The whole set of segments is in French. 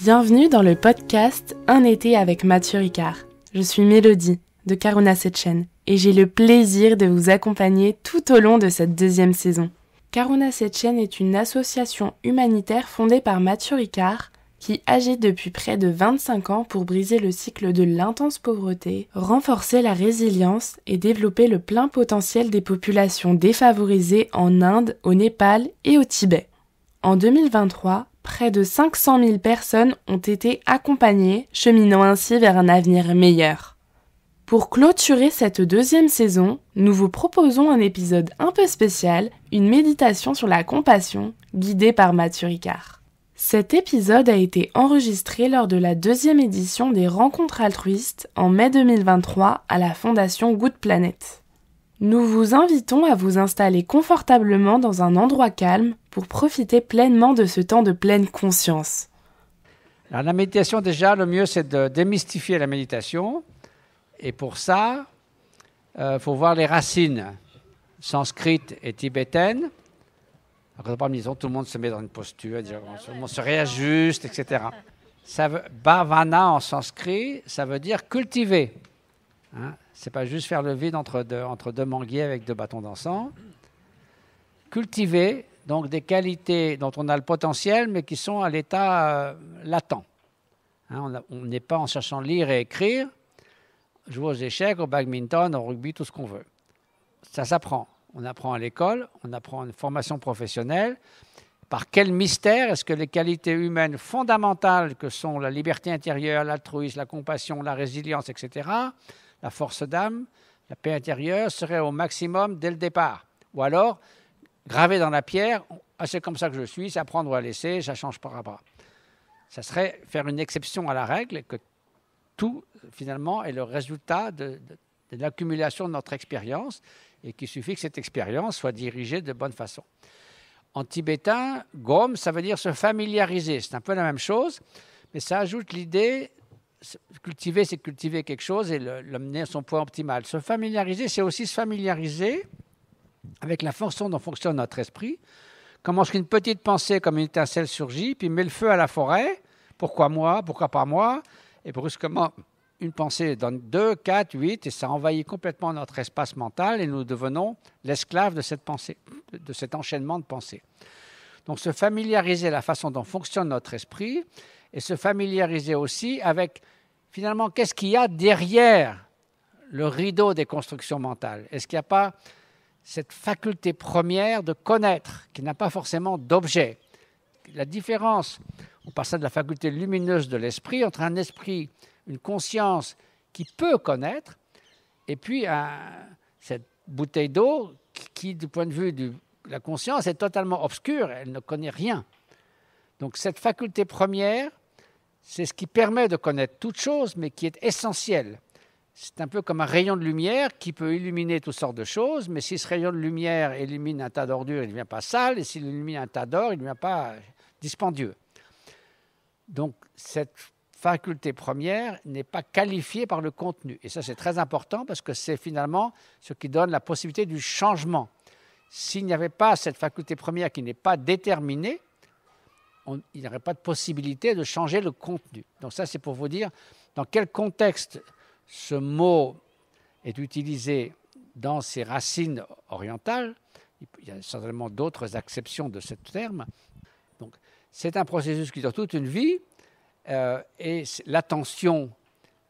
Bienvenue dans le podcast Un été avec Mathieu Ricard. Je suis Mélodie de Karuna Setchen et j'ai le plaisir de vous accompagner tout au long de cette deuxième saison. Karuna Setchen est une association humanitaire fondée par Mathieu Ricard qui agit depuis près de 25 ans pour briser le cycle de l'intense pauvreté, renforcer la résilience et développer le plein potentiel des populations défavorisées en Inde, au Népal et au Tibet. En 2023, près de 500 000 personnes ont été accompagnées, cheminant ainsi vers un avenir meilleur. Pour clôturer cette deuxième saison, nous vous proposons un épisode un peu spécial, une méditation sur la compassion, guidée par Mathieu Ricard. Cet épisode a été enregistré lors de la deuxième édition des Rencontres altruistes en mai 2023 à la Fondation Good Planet. Nous vous invitons à vous installer confortablement dans un endroit calme pour profiter pleinement de ce temps de pleine conscience. Alors, la méditation, déjà, le mieux, c'est de démystifier la méditation. Et pour ça, faut voir les racines sanskrites et tibétaines. Alors, disons, tout le monde se met dans une posture, on se réajuste, etc. Bhavana en sanskrit, ça veut dire cultiver. C'est pas juste faire le vide entre deux manguiers avec deux bâtons d'encens. Cultiver, donc des qualités dont on a le potentiel, mais qui sont à l'état latent. On n'est pas en cherchant lire et écrire, jouer aux échecs, au badminton, au rugby, tout ce qu'on veut. Ça s'apprend. On apprend à l'école, on apprend une formation professionnelle. Par quel mystère est-ce que les qualités humaines fondamentales que sont la liberté intérieure, l'altruisme, la compassion, la résilience, etc., la force d'âme, la paix intérieure, seraient au maximum dès le départ? Ou alors, gravé dans la pierre, c'est comme ça que je suis, c'est à prendre ou à laisser, ça ne change pas. Ça serait faire une exception à la règle, que tout, finalement, est le résultat de l'accumulation de notre expérience, et qu'il suffit que cette expérience soit dirigée de bonne façon. En tibétain, gom, ça veut dire se familiariser. C'est un peu la même chose, mais ça ajoute l'idée, cultiver, c'est cultiver quelque chose et l'amener à son point optimal. Se familiariser, c'est aussi se familiariser avec la façon dont fonctionne notre esprit. Comment est-ce qu'une petite pensée comme une étincelle surgit, puis met le feu à la forêt. Pourquoi moi? Pourquoi pas moi? Et brusquement, une pensée donne 2, 4, 8, et ça envahit complètement notre espace mental, et nous devenons l'esclave de cette pensée, de cet enchaînement de pensées. Donc se familiariser la façon dont fonctionne notre esprit, et se familiariser aussi avec, finalement, qu'est-ce qu'il y a derrière le rideau des constructions mentales? Est-ce qu'il n'y a pas cette faculté première de connaître, qui n'a pas forcément d'objet? La différence, on passe de la faculté lumineuse de l'esprit, entre un esprit, une conscience qui peut connaître, et puis cette bouteille d'eau qui, du point de vue de la conscience, est totalement obscure, elle ne connaît rien. Donc cette faculté première, c'est ce qui permet de connaître toute chose, mais qui est essentiel. C'est un peu comme un rayon de lumière qui peut illuminer toutes sortes de choses, mais si ce rayon de lumière illumine un tas d'ordures, il ne devient pas sale, et s'il illumine un tas d'or, il ne devient pas dispendieux. Donc cette faculté première n'est pas qualifiée par le contenu. Et ça, c'est très important parce que c'est finalement ce qui donne la possibilité du changement. S'il n'y avait pas cette faculté première qui n'est pas déterminée, il n'y aurait pas de possibilité de changer le contenu. Donc ça, c'est pour vous dire dans quel contexte ce mot est utilisé dans ses racines orientales. Il y a certainement d'autres acceptions de ce terme. Donc, c'est un processus qui dure toute une vie. Et l'attention,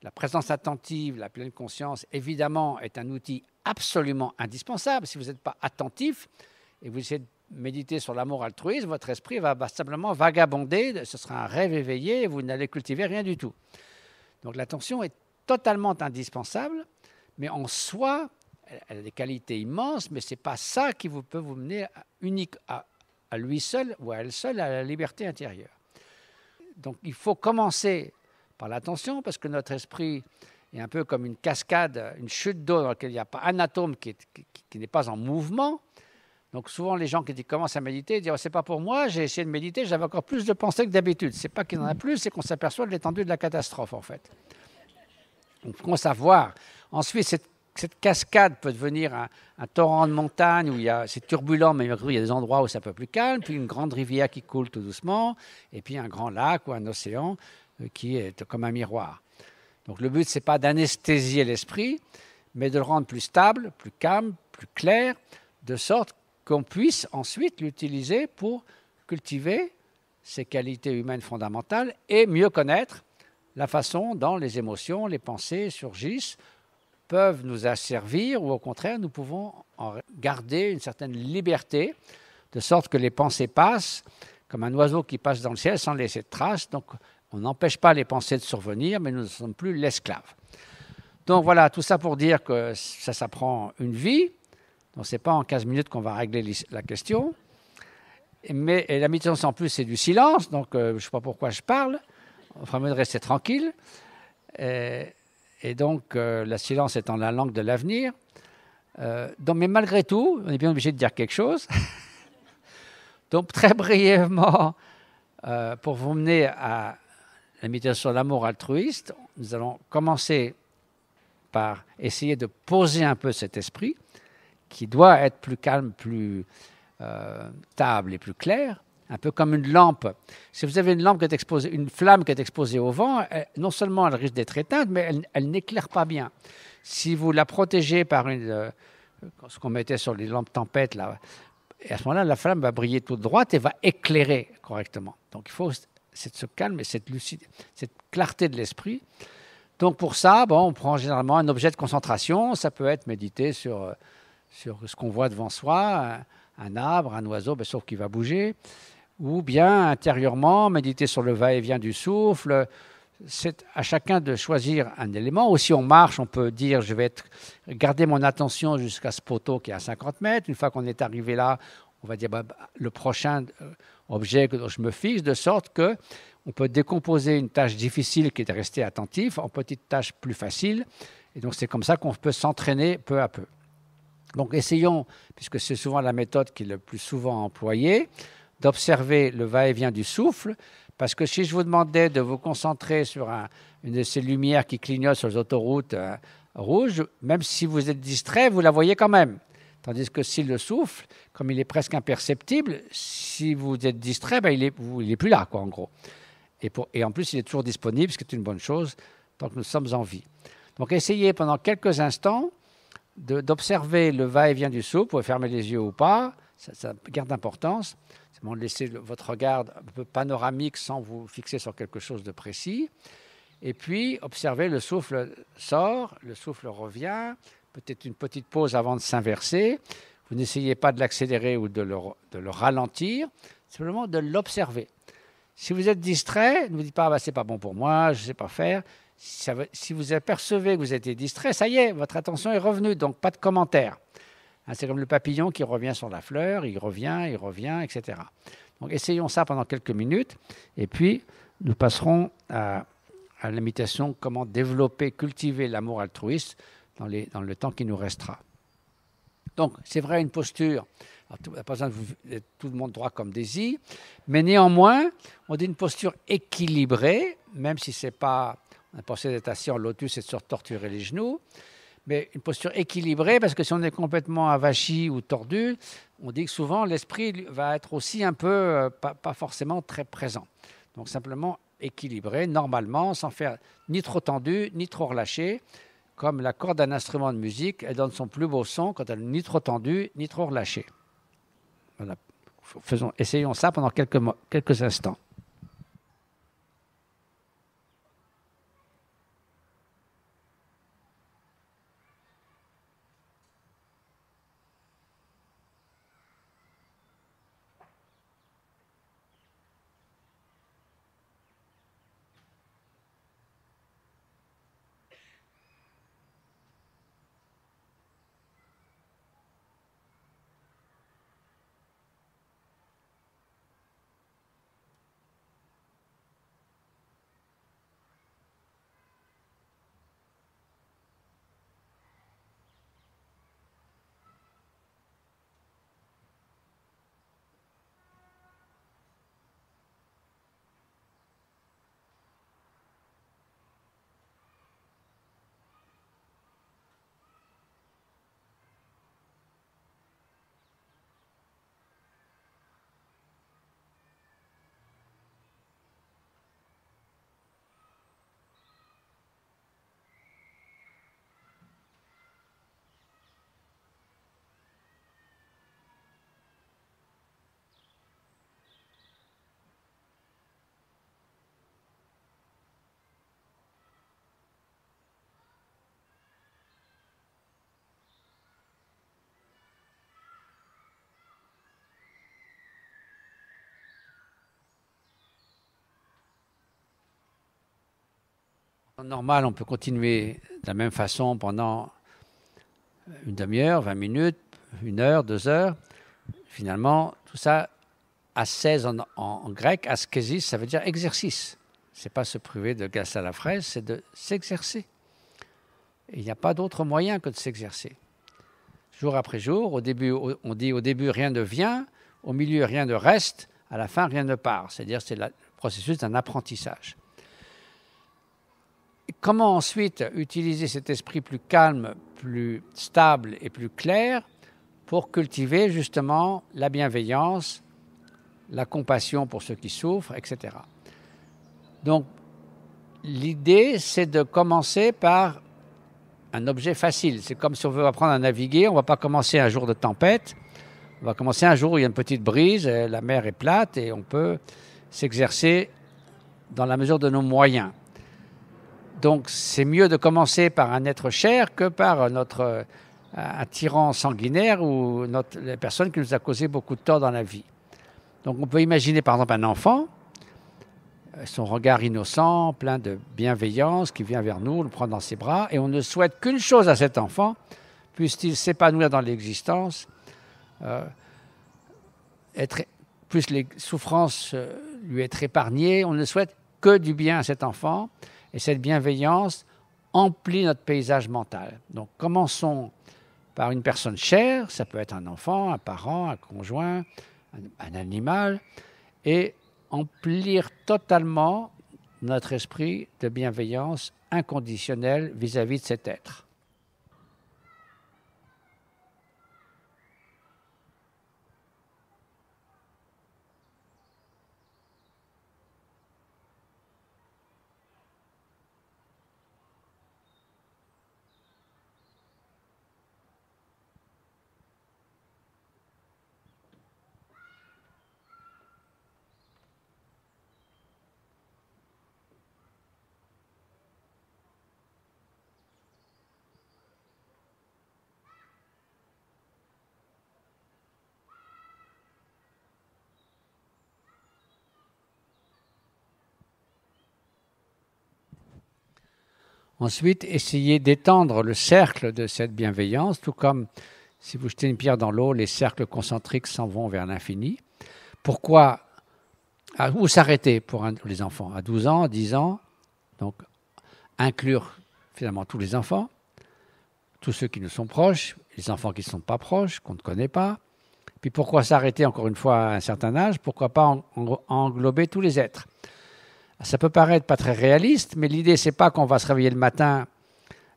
la présence attentive, la pleine conscience, évidemment, est un outil absolument indispensable. Si vous n'êtes pas attentif et vous essayez de méditer sur l'amour altruiste, votre esprit va simplement vagabonder, ce sera un rêve éveillé et vous n'allez cultiver rien du tout. Donc l'attention est totalement indispensable, mais en soi, elle a des qualités immenses, mais ce n'est pas ça qui peut vous mener unique à lui seul ou à elle seule à la liberté intérieure. Donc il faut commencer par l'attention, parce que notre esprit est un peu comme une cascade, une chute d'eau dans laquelle il n'y a pas un atome qui n'est pas en mouvement. Donc souvent les gens qui commencent à méditer disent « c'est pas pour moi, j'ai essayé de méditer, j'avais encore plus de pensées que d'habitude ». Ce n'est pas qu'il y en a plus, c'est qu'on s'aperçoit de l'étendue de la catastrophe en fait. Donc il faut savoir. Ensuite, cette cascade peut devenir un torrent de montagne où c'est turbulent, mais il y a des endroits où c'est un peu plus calme, puis une grande rivière qui coule tout doucement, et puis un grand lac ou un océan qui est comme un miroir. Donc le but, ce n'est pas d'anesthésier l'esprit, mais de le rendre plus stable, plus calme, plus clair, de sorte qu'on puisse ensuite l'utiliser pour cultiver ses qualités humaines fondamentales et mieux connaître la façon dont les émotions, les pensées surgissent, peuvent nous asservir ou au contraire, nous pouvons en garder une certaine liberté, de sorte que les pensées passent comme un oiseau qui passe dans le ciel sans laisser de traces. Donc, on n'empêche pas les pensées de survenir, mais nous ne sommes plus l'esclave. Donc voilà, tout ça pour dire que ça prend une vie. Donc, ce n'est pas en 15 minutes qu'on va régler la question. Mais la méditation, en plus, c'est du silence. Donc, je ne sais pas pourquoi je parle. On ferait mieux de rester tranquille. Et donc, le silence étant la langue de l'avenir. Mais malgré tout, on est bien obligé de dire quelque chose. Donc, très brièvement, pour vous mener à la méditation sur l'amour altruiste, nous allons commencer par essayer de poser un peu cet esprit qui doit être plus calme, plus stable et plus clair, un peu comme une lampe. Si vous avez une lampe qui est exposée, une flamme qui est exposée au vent, non seulement elle risque d'être éteinte, mais elle n'éclaire pas bien. Si vous la protégez par ce qu'on mettait sur les lampes tempête, là, et à ce moment-là, la flamme va briller toute droite et va éclairer correctement. Donc il faut ce calme et cette clarté de l'esprit. Donc pour ça, on prend généralement un objet de concentration. Ça peut être méditer sur ce qu'on voit devant soi, un arbre, un oiseau, sauf qu'il va bouger, ou bien intérieurement méditer sur le va-et-vient du souffle. C'est à chacun de choisir un élément. Ou si on marche, on peut dire je vais garder mon attention jusqu'à ce poteau qui est à 50 mètres. Une fois qu'on est arrivé là, on va dire le prochain objet que je me fixe, de sorte que on peut décomposer une tâche difficile qui est de rester attentif en petites tâches plus faciles. Et donc c'est comme ça qu'on peut s'entraîner peu à peu. Donc essayons, puisque c'est souvent la méthode qui est le plus souvent employée, d'observer le va-et-vient du souffle, parce que si je vous demandais de vous concentrer sur une de ces lumières qui clignotent sur les autoroutes rouges, même si vous êtes distrait, vous la voyez quand même. Tandis que si le souffle, comme il est presque imperceptible, si vous êtes distrait, il est plus là, quoi, en gros. Et en plus, il est toujours disponible, ce qui est une bonne chose, tant que nous sommes en vie. Donc essayez pendant quelques instants d'observer le va-et-vient du souffle, vous pouvez fermer les yeux ou pas, ça garde d'importance. C'est bon de laisser votre regard un peu panoramique sans vous fixer sur quelque chose de précis. Et puis, observez, le souffle sort, le souffle revient, peut-être une petite pause avant de s'inverser. Vous n'essayez pas de l'accélérer ou de le ralentir, simplement de l'observer. Si vous êtes distrait, ne vous dites pas c'est pas bon pour moi, je ne sais pas faire. Si vous apercevez que vous êtes distrait, ça y est, votre attention est revenue, donc pas de commentaire. C'est comme le papillon qui revient sur la fleur, il revient, etc. Donc essayons ça pendant quelques minutes, et puis nous passerons à l'imitation comment développer, cultiver l'amour altruiste dans le temps qui nous restera. Donc c'est vrai, une posture, il n'y a pas besoin d'être tout le monde droit comme des i, mais néanmoins, on dit une posture équilibrée, même si ce n'est pas... On a pensé d'être assis en lotus et de se torturer les genoux, mais une posture équilibrée, parce que si on est complètement avachi ou tordu, on dit que souvent l'esprit va être aussi un peu, pas forcément très présent. Donc simplement équilibré, normalement, sans faire ni trop tendu, ni trop relâché, comme la corde d'un instrument de musique, elle donne son plus beau son quand elle n'est ni trop tendue, ni trop relâchée. Voilà. Essayons ça pendant quelques instants. Normal, on peut continuer de la même façon pendant une demi-heure, 20 minutes, 1 heure, 2 heures. Finalement, tout ça, ascèse en grec, askésis, ça veut dire exercice. Ce n'est pas se priver de glace à la fraise, c'est de s'exercer. Et il n'y a pas d'autre moyen que de s'exercer. Jour après jour, au début, on dit au début rien ne vient, au milieu rien ne reste, à la fin rien ne part. C'est-à-dire c'est le processus d'un apprentissage. Comment ensuite utiliser cet esprit plus calme, plus stable et plus clair pour cultiver justement la bienveillance, la compassion pour ceux qui souffrent, etc. Donc, l'idée, c'est de commencer par un objet facile. C'est comme si on veut apprendre à naviguer, on ne va pas commencer un jour de tempête, on va commencer un jour où il y a une petite brise, la mer est plate et on peut s'exercer dans la mesure de nos moyens. Donc, c'est mieux de commencer par un être cher que par un tyran sanguinaire ou la personne qui nous a causé beaucoup de tort dans la vie. Donc, on peut imaginer par exemple un enfant, son regard innocent, plein de bienveillance, qui vient vers nous, le prend dans ses bras, et on ne souhaite qu'une chose à cet enfant, puisse-t-il s'épanouir dans l'existence, plus les souffrances lui être épargnées, on ne souhaite que du bien à cet enfant. Et cette bienveillance emplit notre paysage mental. Donc, commençons par une personne chère, ça peut être un enfant, un parent, un conjoint, un animal, et emplir totalement notre esprit de bienveillance inconditionnelle vis-à-vis de cet être. Ensuite, essayez d'étendre le cercle de cette bienveillance, tout comme si vous jetez une pierre dans l'eau, les cercles concentriques s'en vont vers l'infini. Pourquoi où s'arrêter pour les enfants? À 12 ans, à 10 ans, donc inclure finalement tous les enfants, tous ceux qui nous sont proches, les enfants qui ne sont pas proches, qu'on ne connaît pas. Puis pourquoi s'arrêter encore une fois à un certain âge? Pourquoi pas englober tous les êtres? Ça peut paraître pas très réaliste, mais l'idée, c'est pas qu'on va se réveiller le matin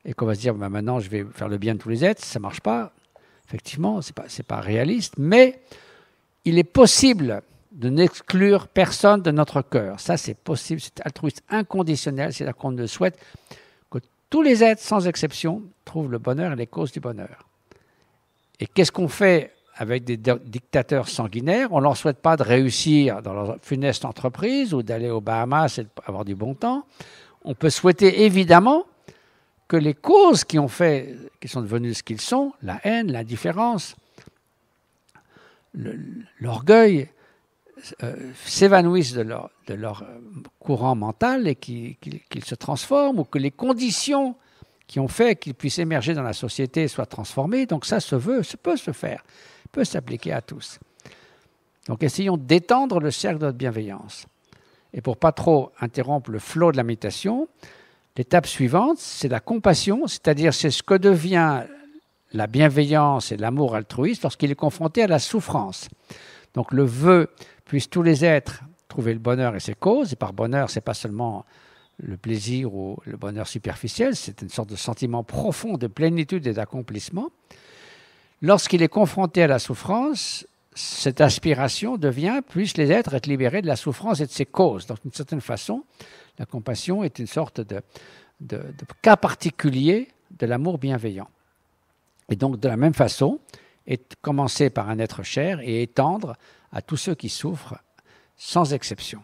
et qu'on va se dire bah, maintenant je vais faire le bien de tous les êtres. Ça marche pas. Effectivement, c'est pas réaliste, mais il est possible de n'exclure personne de notre cœur. Ça, c'est possible. C'est altruiste inconditionnel. C'est-à-dire qu'on ne souhaite que tous les êtres, sans exception, trouvent le bonheur et les causes du bonheur. Et qu'est-ce qu'on fait avec des dictateurs sanguinaires? On ne leur souhaite pas de réussir dans leur funeste entreprise ou d'aller aux Bahamas et d'avoir du bon temps. On peut souhaiter évidemment que les causes qui sont devenues ce qu'ils sont, la haine, l'indifférence, l'orgueil, s'évanouissent de leur courant mental et qu'ils se transforment, ou que les conditions qui ont fait qu'ils puissent émerger dans la société soient transformées. Donc ça peut se faire, peut s'appliquer à tous. Donc essayons d'étendre le cercle de notre bienveillance. Et pour pas trop interrompre le flot de la méditation, l'étape suivante, c'est la compassion, c'est-à-dire c'est ce que devient la bienveillance et l'amour altruiste lorsqu'il est confronté à la souffrance. Donc le vœu, puissent tous les êtres trouver le bonheur et ses causes, et par bonheur, ce n'est pas seulement le plaisir ou le bonheur superficiel, c'est une sorte de sentiment profond de plénitude et d'accomplissement. Lorsqu'il est confronté à la souffrance, cette aspiration devient, puissent les êtres être libérés de la souffrance et de ses causes. Donc d'une certaine façon, la compassion est une sorte de cas particulier de l'amour bienveillant. Et donc de la même façon, commencer par un être cher et étendre à tous ceux qui souffrent, sans exception.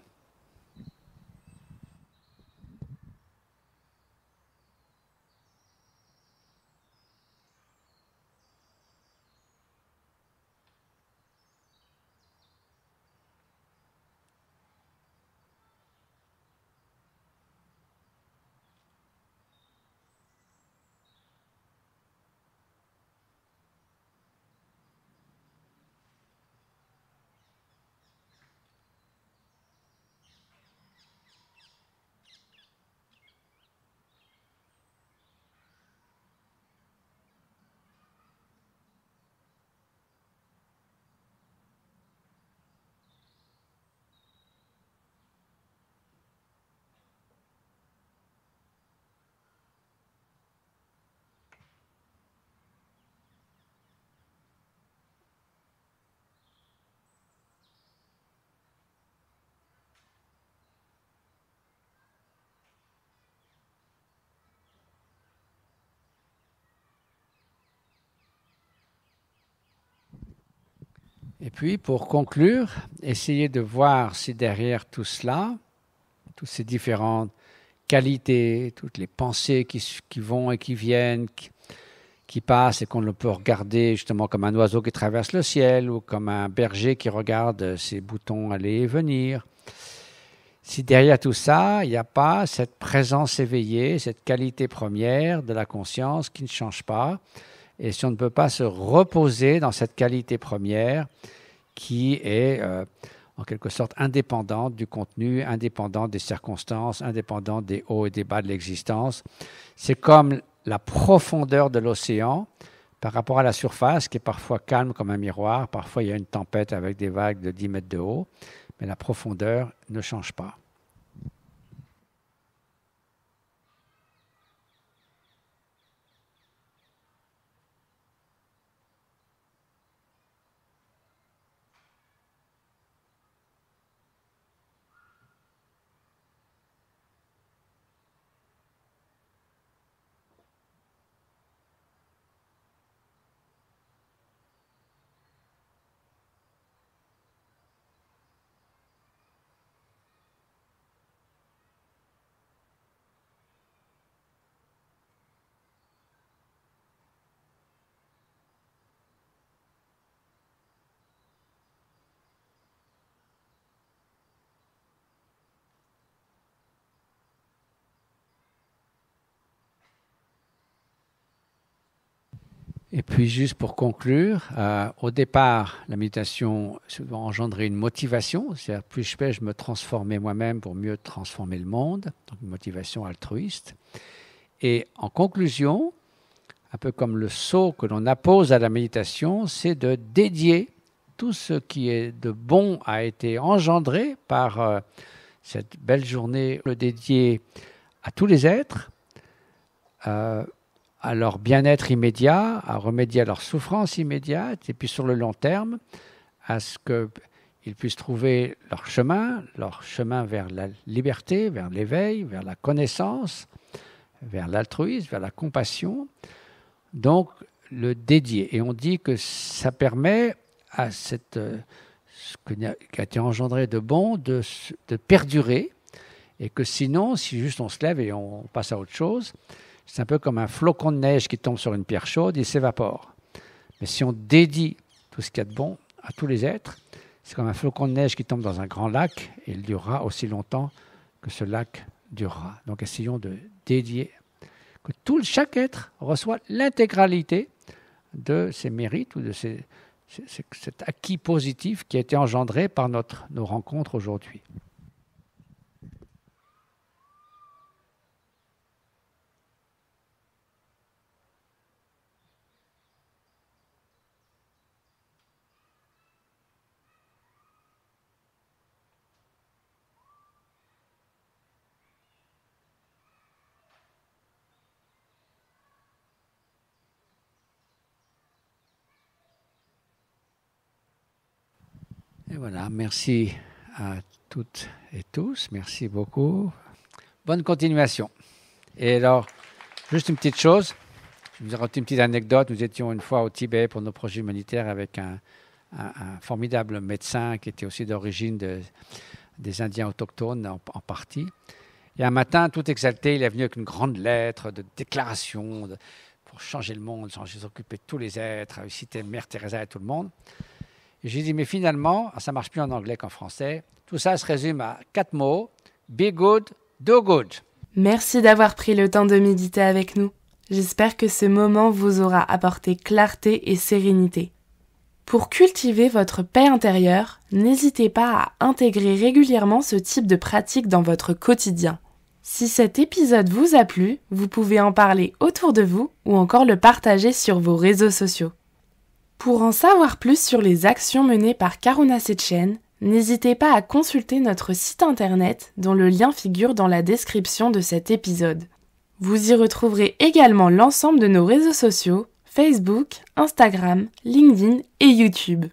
Et puis, pour conclure, essayez de voir si derrière tout cela, toutes ces différentes qualités, toutes les pensées qui vont et qui viennent, qui passent et qu'on le peut regarder justement comme un oiseau qui traverse le ciel ou comme un berger qui regarde ses boutons aller et venir. Si derrière tout ça, il n'y a pas cette présence éveillée, cette qualité première de la conscience qui ne change pas, et si on ne peut pas se reposer dans cette qualité première qui est en quelque sorte indépendante du contenu, indépendante des circonstances, indépendante des hauts et des bas de l'existence, c'est comme la profondeur de l'océan par rapport à la surface qui est parfois calme comme un miroir, parfois il y a une tempête avec des vagues de 10 mètres de haut, mais la profondeur ne change pas. Et puis juste pour conclure, au départ, la méditation va engendrer une motivation, c'est-à-dire plus je fais, je me transformer moi-même pour mieux transformer le monde, donc une motivation altruiste. Et en conclusion, un peu comme le sceau que l'on appose à la méditation, c'est de dédier tout ce qui est de bon a été engendré par cette belle journée, le dédier à tous les êtres, à leur bien-être immédiat, à remédier à leur souffrance immédiate, et puis sur le long terme, à ce qu'ils puissent trouver leur chemin vers la liberté, vers l'éveil, vers la connaissance, vers l'altruisme, vers la compassion. Donc, le dédier. Et on dit que ça permet à ce qui a été engendré de bon de perdurer, et que sinon, si juste on se lève et on passe à autre chose, c'est un peu comme un flocon de neige qui tombe sur une pierre chaude, il s'évapore. Mais si on dédie tout ce qu'il y a de bon à tous les êtres, c'est comme un flocon de neige qui tombe dans un grand lac, et il durera aussi longtemps que ce lac durera. Donc essayons de dédier, que chaque être reçoit l'intégralité de ses mérites ou de cet acquis positif qui a été engendré par nos rencontres aujourd'hui. Et voilà, merci à toutes et tous, merci beaucoup. Bonne continuation. Et alors, juste une petite chose, je vous ai raconté une petite anecdote. Nous étions une fois au Tibet pour nos projets humanitaires avec un formidable médecin qui était aussi d'origine des Indiens autochtones en partie. Et un matin, tout exalté, il est venu avec une grande lettre de déclaration pour changer le monde, s'occuper de tous les êtres, citer Mère Teresa et tout le monde. Et j'ai dit, mais finalement, ça ne marche plus en anglais qu'en français, tout ça se résume à 4 mots, be good, do good. Merci d'avoir pris le temps de méditer avec nous. J'espère que ce moment vous aura apporté clarté et sérénité. Pour cultiver votre paix intérieure, n'hésitez pas à intégrer régulièrement ce type de pratique dans votre quotidien. Si cet épisode vous a plu, vous pouvez en parler autour de vous ou encore le partager sur vos réseaux sociaux. Pour en savoir plus sur les actions menées par Karuna Setchen, n'hésitez pas à consulter notre site internet dont le lien figure dans la description de cet épisode. Vous y retrouverez également l'ensemble de nos réseaux sociaux, Facebook, Instagram, LinkedIn et YouTube.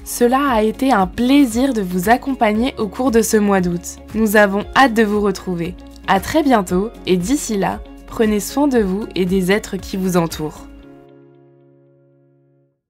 Cela a été un plaisir de vous accompagner au cours de ce mois d'août. Nous avons hâte de vous retrouver. À très bientôt et d'ici là, prenez soin de vous et des êtres qui vous entourent.